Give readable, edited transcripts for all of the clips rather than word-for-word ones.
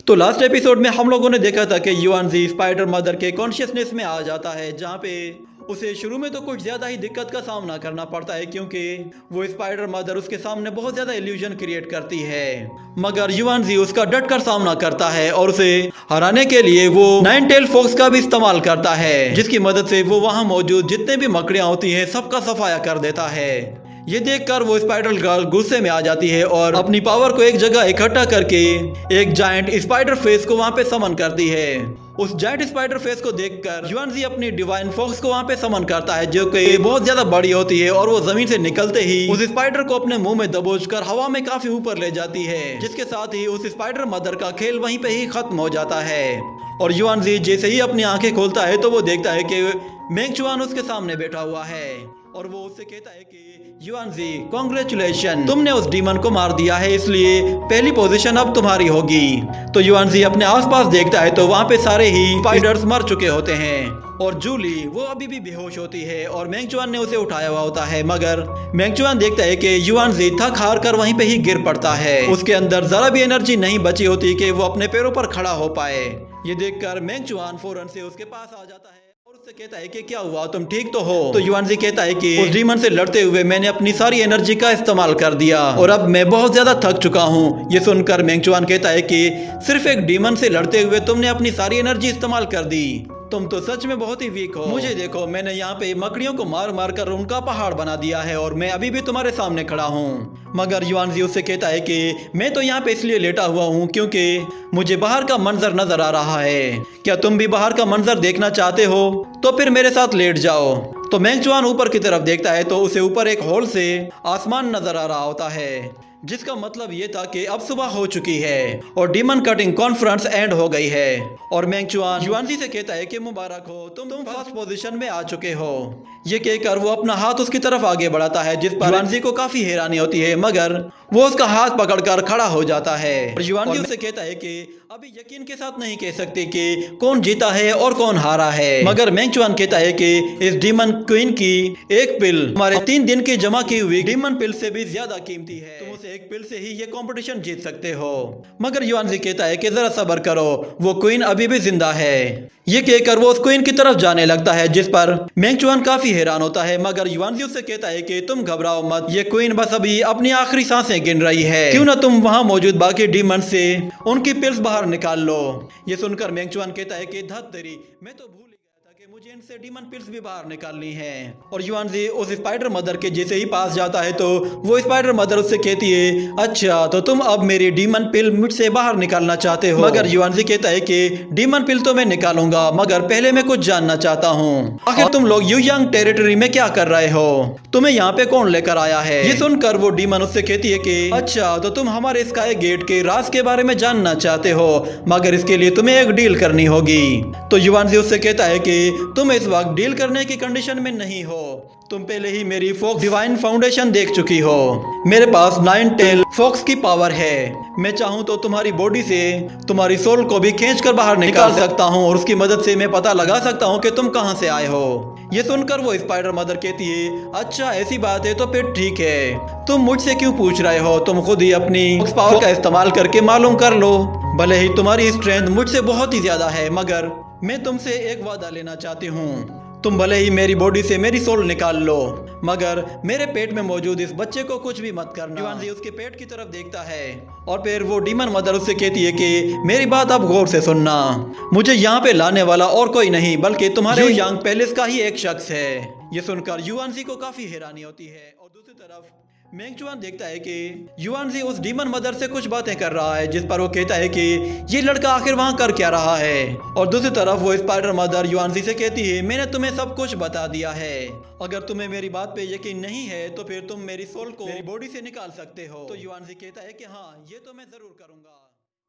तो last episode में हम लोगों ने देखा था कि युआनजी स्पाइडर मदर के कॉन्शियसनेस में आ जाता है, जहाँ पे उसे शुरू में तो कुछ ज्यादा ही दिक्कत का सामना करना पड़ता है, क्योंकि वो स्पाइडर मदर उसके सामने बहुत ज्यादा इल्यूजन क्रिएट करती है। मगर युआनजी उसका डट कर सामना करता है और उसे हराने के लिए वो नाइन टेल फॉक्स का भी इस्तेमाल करता है, जिसकी मदद से वो वहाँ मौजूद जितने भी मकड़ियाँ होती हैं सबका सफाया कर देता है। ये देखकर वो स्पाइडर गर्ल गुस्से में आ जाती है और अपनी पावर को एक जगह इकट्ठा करके एक जायंट स्पाइडर फेस को वहाँ पे समन करती है। उस जायंट स्पाइडर फेस को देखकर युआनजी अपनी डिवाइन फॉक्स को वहाँ पे समन करता है, जो कि बहुत ज्यादा बड़ी होती है और वो जमीन से निकलते ही उस स्पाइडर को अपने मुंह में दबोचकर हवा में काफी ऊपर ले जाती है, जिसके साथ ही उस स्पाइडर मदर का खेल वहीं पे ही खत्म हो जाता है। और युआनजी जैसे ही अपनी आंखें खोलता है तो वो देखता है कि मेंगचुआन उसके सामने बैठा हुआ है और वो उससे कहता है कि युआनजी कांग्रेचुलेशन, तुमने उस डीमन को मार दिया है, इसलिए पहली पोजीशन अब तुम्हारी होगी। तो युआनजी अपने आसपास देखता है तो वहाँ पे सारे ही स्पाइडर्स मर चुके होते हैं और जूली वो अभी भी बेहोश होती है और मेंगचुआन ने उसे उठाया हुआ होता है। मगर मेंगचुआन देखता है कि युआनजी थक हार कर वहीं पे ही गिर पड़ता है, उसके अंदर जरा भी एनर्जी नहीं बची होती कि वो अपने पैरों पर खड़ा हो पाए। ये देखकर मेंगचुआन फौरन से उसके पास आ जाता है और उससे कहता है कि क्या हुआ, तुम ठीक तो हो? तो युआनजी कहता है कि उस डीमन से लड़ते हुए मैंने अपनी सारी एनर्जी का इस्तेमाल कर दिया और अब मैं बहुत ज्यादा थक चुका हूँ। ये सुनकर मेंगचुआन कहता है कि सिर्फ एक डीमन से लड़ते हुए तुमने अपनी सारी एनर्जी इस्तेमाल कर दी, तुम तो सच में बहुत ही वीक हो। मुझे देखो, मैंने यहाँ पे मकड़ियों को मार मार कर उनका पहाड़ बना दिया है और मैं अभी भी तुम्हारे सामने खड़ा हूँ। मगर युआनजी उससे कहता है कि मैं तो यहाँ पे इसलिए लेटा हुआ हूँ क्योंकि मुझे बाहर का मंजर नजर आ रहा है। क्या तुम भी बाहर का मंजर देखना चाहते हो? तो फिर मेरे साथ लेट जाओ। तो मेंगचुआन ऊपर की तरफ देखता है तो उसे ऊपर एक होल से आसमान नजर आ रहा होता है, जिसका मतलब ये था कि अब सुबह हो चुकी है और डीमन कटिंग कॉन्फ्रेंस एंड हो गई है। और मेंगचुआन युआनजी से कहता है कि मुबारक हो, तुम फर्स्ट पोजीशन में आ चुके हो। ये कहकर वो अपना हाथ उसकी तरफ आगे बढ़ाता है, जिस पर युआनजी को काफी हैरानी होती है, मगर वो उसका हाथ पकड़कर खड़ा हो जाता है। और युआनजी उससे कहता है कि अभी यकीन के साथ नहीं कह सकते कि कौन जीता है और कौन हारा है। मगर मेंगचुआन कहता है कि इस डीमन क्वीन की एक पिल हमारे 3 दिन की जमा की हुई डीमन पिल से भी ज्यादा कीमती है, तुम उसे एक पिल से ही ये कंपटीशन जीत सकते हो। मगर युआनजी कहता है कि जरा सब्र करो, वो क्वीन अभी भी जिंदा है। ये कहकर वो उस क्वीन की तरफ जाने लगता है, जिस पर मेंगचुआन काफी हैरान होता है। मगर युआनजी उससे कहता है कि तुम घबराओ मत, ये क्वीन बस अभी अपनी आखिरी सांसें गिन रही है, क्यों ना तुम वहाँ मौजूद बाकी डीमन से उनकी पिल्स बाहर निकाल लो। ये सुनकर मेंगचुआन कहता है कि धत तेरी, मैं तो भूल गया था कि मुझे इनसे डीमन पिल्स भी बाहर निकालनी है। और युआनजी उस स्पाइडर मदर के जैसे ही पास जाता है तो वो स्पाइडर मदर उससे कहती है, अच्छा तो तुम अब मेरी डीमन पिल मुझसे बाहर निकालना चाहते हो? मगर युआनजी कहता है कि डीमन पिल तो मैं निकालूंगा, मगर पहले मैं कुछ जानना चाहता हूँ, आखिर तुम लोग युयांग टेरिटरी में क्या कर रहे हो? तुम्हें यहाँ पे कौन लेकर आया है? ये सुनकर वो डीमन उससे कहती है कि अच्छा तो तुम हमारे स्काई गेट के राज के बारे में जानना चाहते हो, मगर इसके लिए तुम्हें एक डील करनी होगी। तो युआनजी उससे कहता है कि तुम इस वक्त डील करने की कंडीशन में नहीं हो, तुम पहले ही मेरी फॉक्स डिवाइन फाउंडेशन देख चुकी हो। मेरे पास 9 टेल फॉक्स की पावर है, मैं चाहूँ तो तुम्हारी बॉडी से तुम्हारी सोल को भी खींचकर बाहर निकाल सकता हूँ और उसकी मदद से मैं पता लगा सकता हूँ कि तुम कहाँ से आए हो। ये सुनकर वो स्पाइडर मदर कहती है, अच्छा ऐसी बात है तो फिर ठीक है, तुम मुझसे क्यों पूछ रहे हो, तुम खुद ही अपनी पावर का इस्तेमाल करके मालूम कर लो। भले ही तुम्हारी स्ट्रेंथ मुझसे बहुत ही ज्यादा है, मगर मैं तुमसे एक वादा लेना चाहती हूँ, तुम भले ही मेरी बॉडी से मेरी सोल निकाल लो, मगर मेरे पेट में मौजूद इस बच्चे को कुछ भी मत करना। युआनजी उसके पेट की तरफ देखता है और फिर वो डीमन मदर उससे कहती है कि मेरी बात अब गौर से सुनना, मुझे यहाँ पे लाने वाला और कोई नहीं बल्कि तुम्हारे युयांग पैलेस का ही एक शख्स है। ये सुनकर युआनजी को काफी हैरानी होती है और दूसरी तरफ मेंगचुआन देखता है कि युआनजी उस डीमन मदर से कुछ बातें कर रहा है, जिस पर वो कहता है कि ये लड़का आखिर वहाँ कर क्या रहा है। और दूसरी तरफ वो स्पाइडर मदर युआनजी से कहती है, मैंने तुम्हें सब कुछ बता दिया है, अगर तुम्हें मेरी बात पे यकीन नहीं है तो फिर तुम मेरी सोल को मेरी बॉडी से निकाल सकते हो। तो युआनजी कहता है कि हाँ ये तो मैं जरूर करूंगा।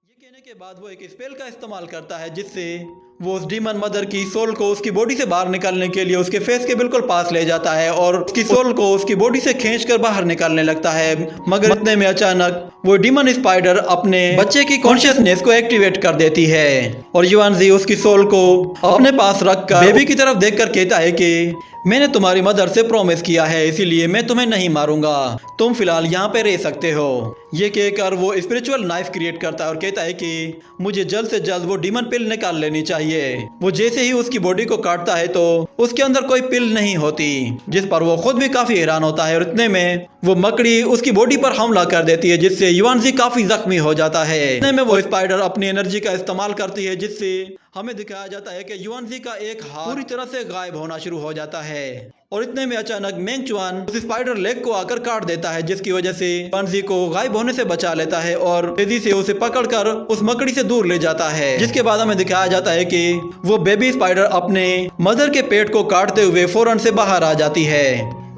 ये कहने के बाद वो एक स्पेल का इस्तेमाल करता है, जिससे वो उस डीमन मदर की सोल को उसकी बॉडी से बाहर निकालने के लिए उसके फेस के बिल्कुल पास ले जाता है और उसकी सोल को उसकी बॉडी से खींचकर बाहर निकालने लगता है। मगर इतने में अचानक वो डीमन स्पाइडर अपने बच्चे की कॉन्शियसनेस को एक्टिवेट कर देती है और युआनजी उसकी सोल को अपने पास रखकर बेबी की तरफ देखकर कहता है कि मैंने तुम्हारी मदर से प्रॉमिस किया है, इसीलिए मैं तुम्हें नहीं मारूंगा, तुम फिलहाल यहाँ पे रह सकते हो। ये कहकर वो स्पिरिचुअल नाइफ क्रिएट करता है और कहता है कि मुझे जल्द से जल्द वो डीमन पिल निकाल लेनी चाहिए। वो जैसे ही उसकी बॉडी को काटता है तो उसके अंदर कोई पिल नहीं होती, जिस पर वो खुद भी काफी हैरान होता है। और इतने में वो मकड़ी उसकी बॉडी पर हमला कर देती है, जिससे युआनजी काफी जख्मी हो जाता है। इतने में वो स्पाइडर अपनी एनर्जी का इस्तेमाल करती है, जिससे हमें दिखाया जाता है कि युआनजी का एक हाथ पूरी तरह से गायब होना शुरू हो जाता है। और इतने में अचानक मेंग चुआन उस स्पाइडर लेग को आकर काट देता है, जिसकी वजह से युआनजी को गायब होने से बचा लेता है और तेजी से उसे पकड़कर उस मकड़ी से दूर ले जाता है। जिसके बाद हमें दिखाया जाता है कि वो बेबी स्पाइडर अपने मदर के पेट को काटते हुए फौरन से बाहर आ जाती है।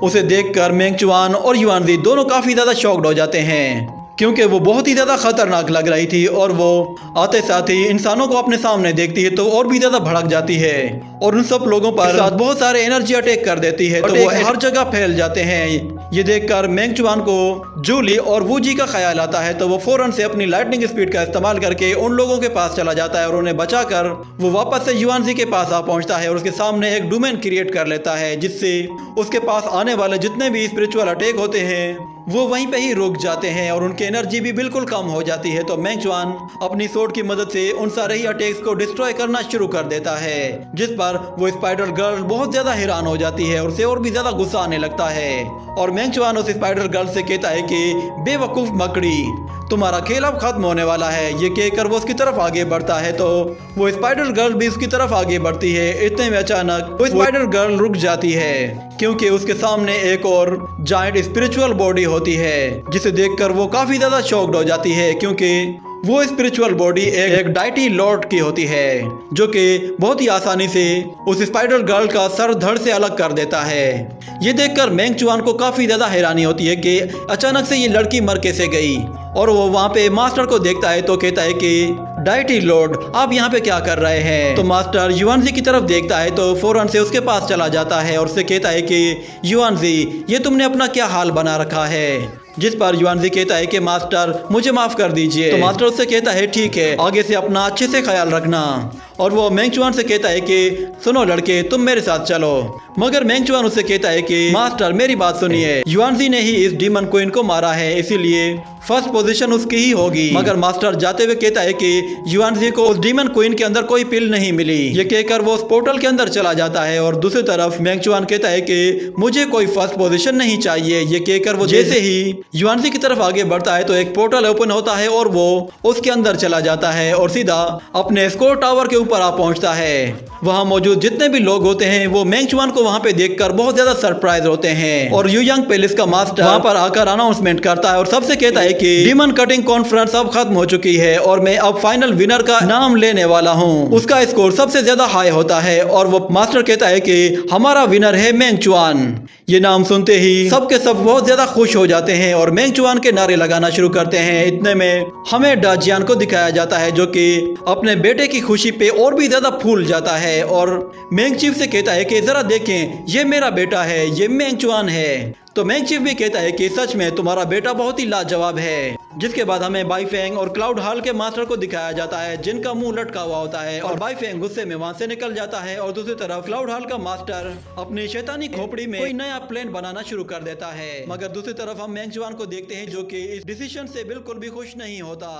उसे देखकर मेंग चुआन और युआनजी दोनों काफी ज्यादा शॉक्ड हो जाते हैं, क्योंकि वो बहुत ही ज्यादा खतरनाक लग रही थी। और वो आते साथ ही इंसानों को अपने सामने देखती है तो और भी ज्यादा भड़क जाती है और उन सब लोगों पर साथ बहुत सारे एनर्जी अटैक कर देती है, तो वो हर जगह फैल जाते हैं। ये देखकर मेंग चुआन को जूली और वूजी का ख्याल आता है, तो वो फौरन से अपनी लाइटनिंग स्पीड का इस्तेमाल करके उन लोगों के पास चला जाता है और उन्हें बचाकर वो वापस से युआनजी के पास आ पहुंचता है और उसके सामने एक डोमेन क्रिएट कर लेता है, जिससे उसके पास आने वाले जितने भी स्पिरिचुअल अटैक होते हैं वो वहीं पे ही रुक जाते हैं और उनकी एनर्जी भी बिल्कुल कम हो जाती है। तो मेंग चुआन अपनी सोर्ड की मदद से उन सारे ही अटैक्स को डिस्ट्रॉय करना शुरू कर देता है, जिस पर वो स्पाइडर गर्ल बहुत ज्यादा हैरान हो जाती है और उसे और भी ज्यादा गुस्सा आने लगता है। और मेंग चुआन उस स्पाइडर गर्ल से कहता है कि बेवकूफ मकड़ी, तुम्हारा खेल अब खत्म होने वाला है। ये कहकर वो उसकी तरफ आगे बढ़ता है, तो वो स्पाइडर गर्ल भी उसकी तरफ आगे बढ़ती है। इतने में अचानक वो स्पाइडर गर्ल रुक जाती है, क्योंकि उसके सामने एक और जायंट स्पिरिचुअल बॉडी होती है, जिसे देखकर वो काफी ज्यादा शॉक्ड हो जाती है, क्योंकि वो स्पिरिचुअल बॉडी एक डाइटी लॉर्ड की होती है, जो कि बहुत ही आसानी से उस स्पाइडर गर्ल का सर धड़ से अलग कर देता है। ये देखकर मेंग चुआन को काफी ज्यादा हैरानी होती है कि अचानक से ये लड़की मर कैसे गई। और वो वहाँ पे मास्टर को देखता है तो कहता है कि डाइटी लॉर्ड, आप यहाँ पे क्या कर रहे हैं। तो मास्टर युआनजी की तरफ देखता है तो फौरन से उसके पास चला जाता है और उससे कहता है कि युआनजी, ये तुमने अपना क्या हाल बना रखा है। जिस पर युआनजी कहता है कि मास्टर, मुझे माफ कर दीजिए। तो मास्टर उससे कहता है ठीक है, आगे से अपना अच्छे से ख्याल रखना। और वो मेंग चुआन से कहता है कि सुनो लड़के, तुम मेरे साथ चलो। मगर मेंग चुआन उससे कहता है कि मास्टर मेरी बात सुनिए, युआनजी ने ही इस डीमन क्वीन को मारा है, इसीलिए फर्स्ट पोजीशन उसकी ही होगी। मगर मास्टर जाते हुए कहता है कि युआनजी को उस डीमन क्वीन के अंदर कोई पिल नहीं मिली। ये कहकर वो उस पोर्टल के अंदर चला जाता है और दूसरी तरफ मेंग चुआन कहता है कि मुझे कोई फर्स्ट पोजीशन नहीं चाहिए। ये कहकर वो जैसे ही युआनजी की तरफ आगे बढ़ता है तो एक पोर्टल ओपन होता है और वो उसके अंदर चला जाता है और सीधा अपने स्कोर टावर के ऊपर आ पहुंचता है। वहां मौजूद जितने भी लोग होते हैं वो मेंग चुआन को वहां पे देखकर बहुत ज्यादा सरप्राइज होते हैं और यू यंग पैलेस का मास्टर वहां पर आकर अनाउंसमेंट करता है और सबसे कहता है कि डीमन कटिंग कॉन्फ्रेंस अब खत्म हो चुकी है और मैं अब फाइनल विनर का नाम लेने वाला हूं। उसका स्कोर सबसे ज्यादा हाई होता है और वो मास्टर कहता है कि हमारा विनर है मेंग चुआन। ये नाम सुनते ही सबके सब बहुत ज्यादा खुश हो जाते हैं और मेंग चुआन के नारे लगाना शुरू करते हैं। इतने में हमें डाजियान को दिखाया जाता है, जो कि अपने बेटे की खुशी पे और भी ज्यादा फूल जाता है और मेंग चीफ से कहता है कि जरा देखें, ये मेरा बेटा है, ये मेंग चुआन है। तो मेंग चीफ भी कहता है कि सच में तुम्हारा बेटा बहुत ही लाजवाब है। जिसके बाद हमें बाईफेंग और क्लाउड हॉल के मास्टर को दिखाया जाता है, जिनका मुंह लटका हुआ होता है और बाईफेंग गुस्से में वहां से निकल जाता है और दूसरी तरफ क्लाउड हॉल का मास्टर अपनी शैतानी खोपड़ी में कोई नया प्लान बनाना शुरू कर देता है। मगर दूसरी तरफ हम मेंग चुआन को देखते हैं, जो कि इस डिसीजन से बिल्कुल भी खुश नहीं होता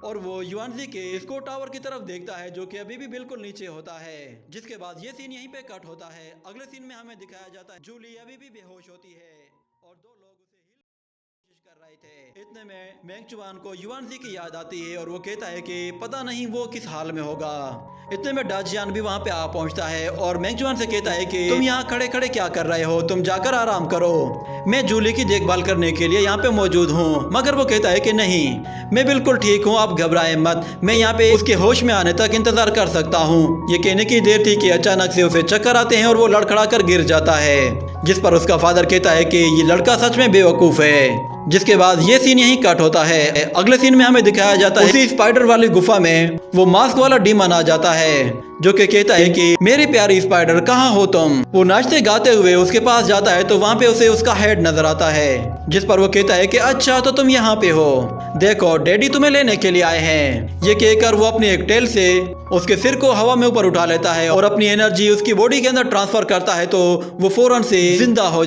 और वो युआनजी के स्कोर टावर की तरफ देखता है, जो कि अभी भी बिल्कुल नीचे होता है। जिसके बाद ये सीन यहीं पे कट होता है। अगले सीन में हमें दिखाया जाता है जूली अभी भी बेहोश होती है और दो लोग उसे कोशिश कर रहे थे। इतने में मेंग चुआन को युआनजी की याद आती है और वो कहता है कि पता नहीं वो किस हाल में होगा। इतने में डाजियान भी वहां पे आ पहुंचता है और मेंग चुआन से कहता है कि तुम यहाँ खड़े खड़े क्या कर रहे हो, तुम जाकर आराम करो, मैं जूली की देखभाल करने के लिए यहाँ पे मौजूद हूँ। मगर वो कहता है कि नहीं, मैं बिल्कुल ठीक हूँ, आप घबराएं मत, मैं यहाँ पे उसके होश में आने तक इंतजार कर सकता हूँ। ये कहने की देर थी कि अचानक से उसे चक्कर आते हैं और वो लड़खड़ा कर गिर जाता है, जिस पर उसका फादर कहता है कि ये लड़का सच में बेवकूफ है। जिसके बाद ये सीन यहीं कट होता है। अगले सीन में हमें दिखाया जाता है उसी स्पाइडर वाली गुफा में वो मास्क वाला डीमन आ जाता है, जो कि कहता है कि मेरी प्यारी स्पाइडर कहाँ हो तुम। वो नाचते गाते हुए उसके पास जाता है तो वहाँ पे उसे उसका हेड नजर आता है, जिस पर वो कहता है कि अच्छा तो तुम यहाँ पे हो, देखो डैडी तुम्हें लेने के लिए आए हैं। ये कहकर वो अपनी एक टेल से उसके सिर को हवा में ऊपर उठा लेता है और अपनी एनर्जी उसकी बॉडी के अंदर ट्रांसफर करता है, तो वो फौरन से जिंदा हो